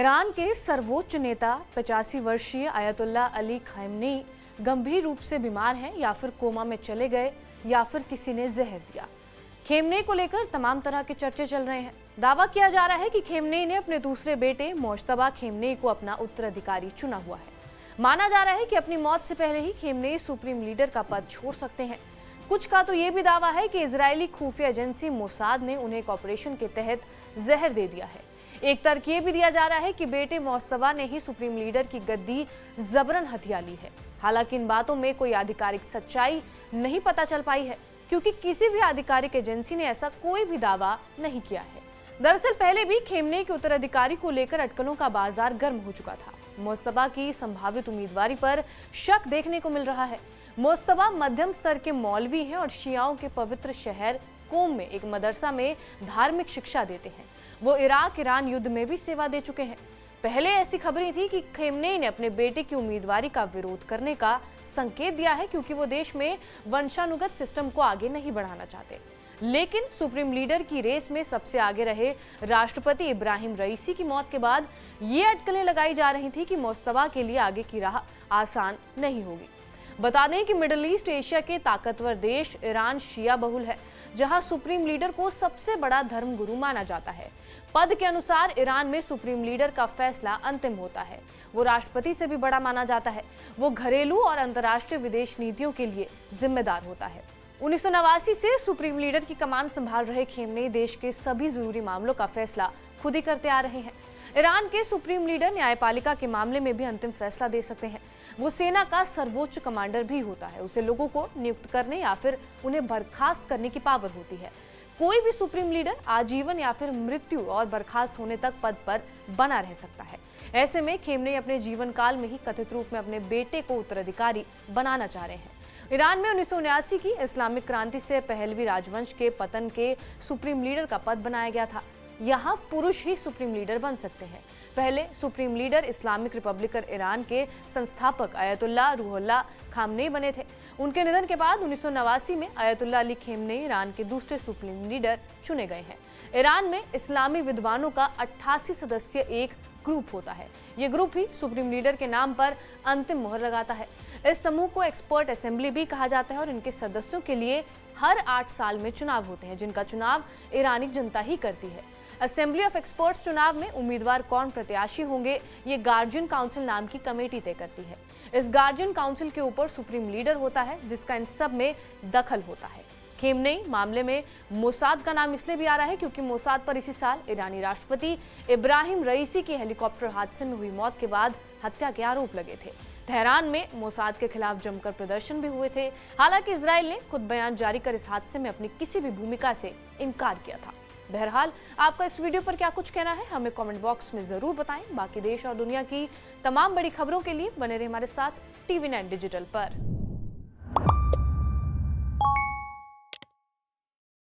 Iran के सर्वोच्च नेता 85 वर्षीय आयतुल्ला अली खामेनी गंभीर रूप से बीमार हैं या फिर कोमा में चले गए या फिर किसी ने जहर दिया। खामेनी को लेकर तमाम तरह के चर्चे चल रहे हैं। दावा किया जा रहा है कि खामेनी ने अपने दूसरे बेटे मुज्तबा खामेनी को अपना उत्तराधिकारी चुना हुआ है। माना जा रहा है कि अपनी मौत से पहले ही खामेनी सुप्रीम लीडर का पद छोड़ सकते हैं। कुछ का तो ये भी दावा है कि इजरायली खुफिया एजेंसी मोसाद ने उन्हें एक ऑपरेशन के तहत जहर दे दिया है। एक तर्क ये भी दिया जा रहा है कि बेटे मुज्तबा ने ही सुप्रीम लीडर की गद्दी जबरन हथिया ली है। हालांकि इन बातों में कोई आधिकारिक सच्चाई नहीं पता चल पाई है, क्योंकि किसी भी आधिकारिक एजेंसी ने ऐसा कोई भी दावा नहीं किया है। दरअसल पहले भी खामेनी के उत्तराधिकारी को लेकर अटकलों का बाजार गर्म हो चुका था। मुज्तबा की संभावित उम्मीदवारी पर शक देखने को मिल रहा है। मुज्तबा मध्यम स्तर के मौलवी हैं और शियाओं के पवित्र शहर कोम में एक मदरसा में धार्मिक शिक्षा देते हैं। वो इराक ईरान युद्ध में भी सेवा दे चुके हैं। पहले ऐसी खबरें थी कि खामेनी ने अपने बेटे की उम्मीदवारी का विरोध करने का संकेत दिया है, क्योंकि वो देश में वंशानुगत सिस्टम को आगे नहीं बढ़ाना चाहते। लेकिन सुप्रीम लीडर की रेस में सबसे आगे रहे राष्ट्रपति इब्राहिम रईसी की मौत के बाद ये अटकलें लगाई जा रही थी कि मुज्तबा के लिए आगे की राह आसान नहीं होगी। बता दें कि मिडिल ईस्ट एशिया के ताकतवर देश ईरान शिया बहुल है, जहां सुप्रीम लीडर को सबसे बड़ा धर्म गुरु माना जाता है। पद के अनुसार ईरान में सुप्रीम लीडर का फैसला अंतिम होता है। वो राष्ट्रपति से भी बड़ा माना जाता है। वो घरेलू और अंतर्राष्ट्रीय विदेश नीतियों के लिए जिम्मेदार होता है। 1989 से सुप्रीम लीडर की कमान संभाल रहे खामेनी देश के सभी जरूरी मामलों का फैसला खुद ही करते आ रहे हैं। ईरान के सुप्रीम लीडर न्यायपालिका के मामले में भी अंतिम फैसला दे सकते हैं। वो सेना का सर्वोच्च कमांडर भी होता है। उसे लोगों को नियुक्त करने या फिर उन्हें बर्खास्त करने की पावर होती है। कोई भी सुप्रीम लीडर आजीवन या फिर मृत्यु और बर्खास्त होने तक पद पर बना रह सकता है। ऐसे में खामेनी अपने जीवन काल में ही कथित रूप में अपने बेटे को उत्तराधिकारी बनाना चाह रहे हैं। ईरान में 1979 की इस्लामिक क्रांति से पहलवी राजवंश के पतन के सुप्रीम लीडर का पद बनाया गया था। यहाँ पुरुष ही सुप्रीम लीडर बन सकते हैं। पहले supreme leader Islamic Republican Iran के संस्थापक आयतुल्ला रूहुल्लाह खामेनी बने थे। उनके निधन के बाद 1989 में आयतुल्ला अली खामेनी ईरान के दूसरे सुप्रीम लीडर चुने गए हैं। ईरान में इस्लामी विद्वानों का 88 सदस्यीय एक ग्रुप होता है। ये ग्रुप ही सुप्रीम लीडर के नाम पर अंतिम मोहर लगाता है। इस समूह को एक्सपर्ट असेंबली भी कहा जाता है और इनके सदस्यों के लिए हर 8 साल में चुनाव होते हैं, जिनका चुनाव ईरानी जनता ही करती है। असेंबली ऑफ एक्सपर्ट्स चुनाव में उम्मीदवार कौन प्रत्याशी होंगे, ये गार्जियन काउंसिल नाम की कमेटी तय करती है। इस गार्जियन काउंसिल के ऊपर सुप्रीम लीडर होता है, जिसका इन सब में दखल होता है। खामेनी मामले में मोसाद का नाम इसलिए भी आ रहा है क्योंकि मोसाद पर इसी साल ईरानी राष्ट्रपति इब्राहिम रईसी की हेलीकॉप्टर हादसे में हुई मौत के बाद हत्या के आरोप लगे थे। तेहरान में मोसाद के खिलाफ जमकर प्रदर्शन भी हुए थे। हालांकि इजराइल ने खुद बयान जारी कर इस हादसे में अपनी किसी भी भूमिका से इनकार किया था। बहरहाल आपका इस वीडियो पर क्या कुछ कहना है, हमें कमेंट बॉक्स में जरूर बताएं। बाकी देश और दुनिया की तमाम बड़ी खबरों के लिए बने रहे हमारे साथ TV9 डिजिटल पर।